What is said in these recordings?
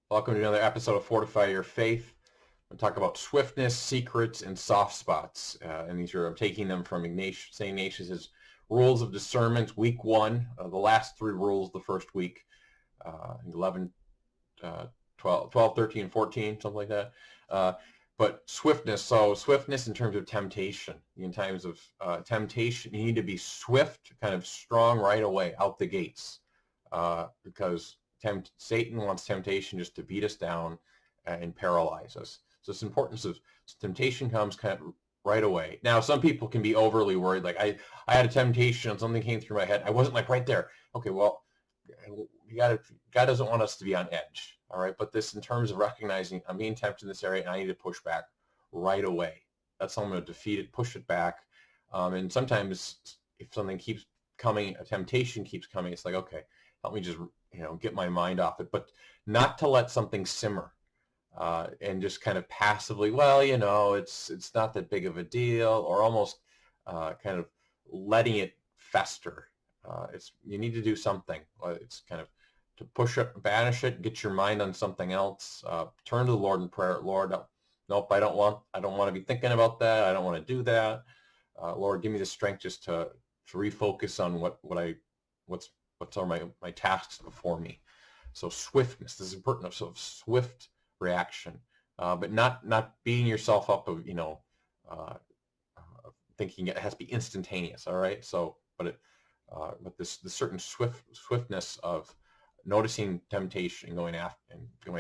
Welcome to another episode of Fortify Your Faith. I'm going to talk about swiftness, secrets, and soft spots. And these are, I'm taking them from St. Ignatius's Rules of Discernment, week 1. The last 3 rules the first week, 11, 12, 13, 14, something like that. But swiftness, so swiftness in terms of temptation. In times of temptation, you need to be swift, kind of strong right away, out the gates. Because Satan wants temptation just to beat us down and paralyze us. So it's importance of temptation comes kind of right away. Now, some people can be overly worried. Like I had a temptation and something came through my head. I wasn't like right there. Okay, well, God doesn't want us to be on edge. All right, but this in terms of recognizing I'm being tempted in this area and I need to push back right away. That's how I'm going to defeat it, push it back. And sometimes if something keeps coming, a temptation keeps coming, it's like, okay, help me just get my mind off it, but not to let something simmer and just kind of passively, well, it's not that big of a deal, or almost kind of letting it fester. You need to do something. It's kind of to push it, banish it, get your mind on something else. Turn to the Lord in prayer. Lord, nope, I don't want to be thinking about that. I don't want to do that. Lord, give me the strength just to refocus on what's are my tasks before me. So swiftness, this is important. So swift reaction, but not beating yourself up of thinking it has to be instantaneous. All right. So, but this certain swiftness of noticing temptation and going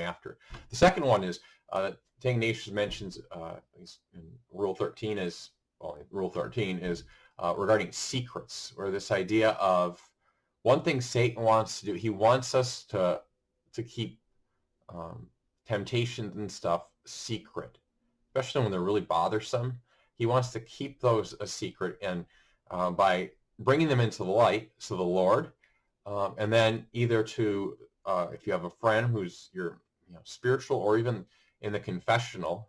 after. The second one is St. Ignatius mentions in Rule 13 is regarding secrets, or this idea of one thing Satan wants to do. He wants us to keep temptations and stuff secret, especially when they're really bothersome. He wants to keep those a secret, and by bringing them into the light, so the Lord, and then either to, if you have a friend who's your spiritual, or even in the confessional,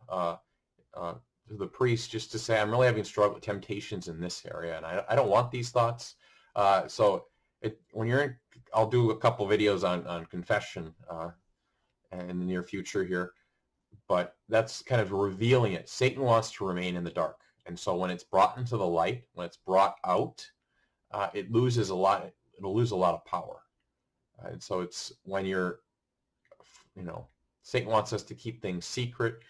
to the priest, just to say, I'm really having struggle with temptations in this area, and I don't want these thoughts. I'll do a couple videos on confession in the near future here, but that's kind of revealing it. Satan wants to remain in the dark, and so when it's brought into the light, when it's brought out, it loses a lot. It'll lose a lot of power. And so it's when Satan wants us to keep things secret,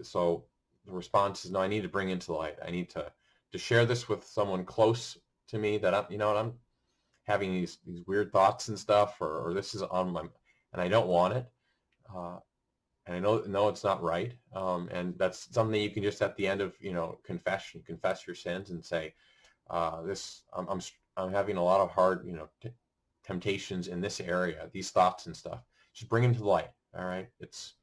so the response is, no, I need to bring into the light. I need to share this with someone close to me that I'm having these weird thoughts and stuff, or this is on my, and I don't want it, and I know it's not right, and that's something you can just at the end of confess your sins and say, I'm having a lot of hard temptations in this area, these thoughts and stuff. Just bring them to the light. All right, it's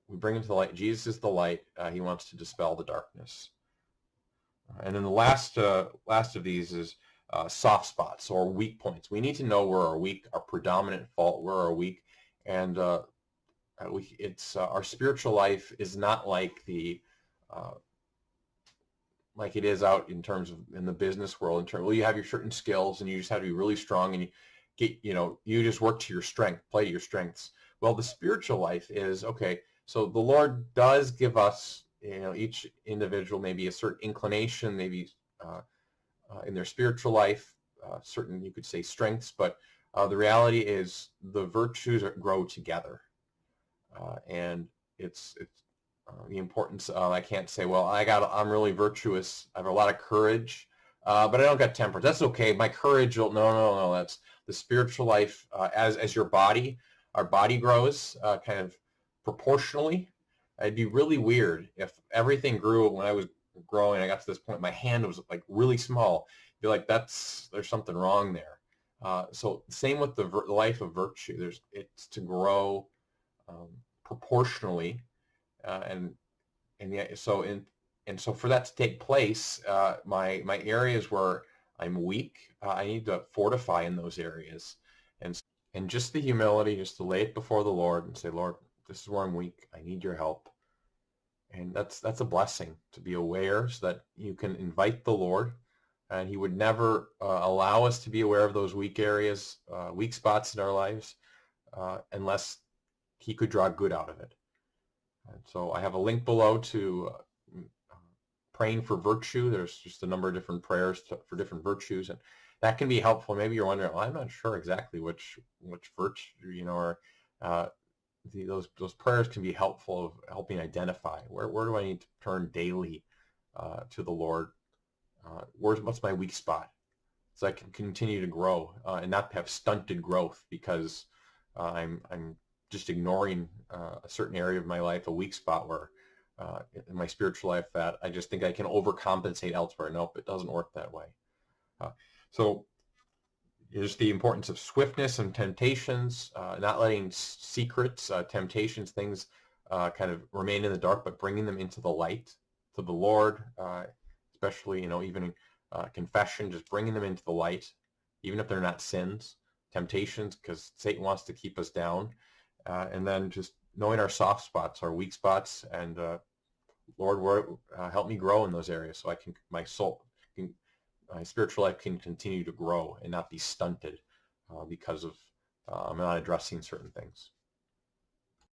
we bring them to the light. Jesus is the light. He wants to dispel the darkness. And then the last of these is soft spots or weak points. We need to know where our predominant fault, where are weak, and our spiritual life is not like like it is out in terms of in the business world. You have your certain skills and you just have to be really strong, and you just work to your strength, play to your strengths. Well, the spiritual life is okay. So the Lord does give us, each individual maybe a certain inclination, maybe in their spiritual life, certain, you could say, strengths, but the reality is the virtues grow together, and it's the importance of, I can't say, well, I'm really virtuous, I have a lot of courage, but I don't got temper. That's okay. My courage will, no. That's the spiritual life. As our body grows, kind of proportionally. It'd be really weird if everything grew when I was growing. I got to this point, my hand was like really small. Be like, there's something wrong there. So same with the life of virtue. It's to grow proportionally, and so for that to take place, my areas where I'm weak, I need to fortify in those areas, and just the humility, just to lay it before the Lord and say, Lord, this is where I'm weak. I need your help. And that's a blessing to be aware, so that you can invite the Lord, and he would never allow us to be aware of those weak areas, weak spots in our lives, unless he could draw good out of it. And so I have a link below to praying for virtue. There's just a number of different prayers for different virtues, and that can be helpful. Maybe you're wondering, well, I'm not sure exactly which virtue, or those prayers can be helpful of helping identify where do I need to turn daily to the Lord. What's my weak spot, so I can continue to grow and not have stunted growth because I'm just ignoring a certain area of my life, a weak spot where in my spiritual life that I just think I can overcompensate elsewhere. Nope, it doesn't work that way. So there's the importance of swiftness and temptations, not letting secrets, temptations, things kind of remain in the dark, but bringing them into the light to the Lord, especially, even confession, just bringing them into the light, even if they're not sins, temptations, because Satan wants to keep us down. And then just knowing our soft spots, our weak spots, and Lord, help me grow in those areas so my spiritual life can continue to grow and not be stunted because of I'm not addressing certain things.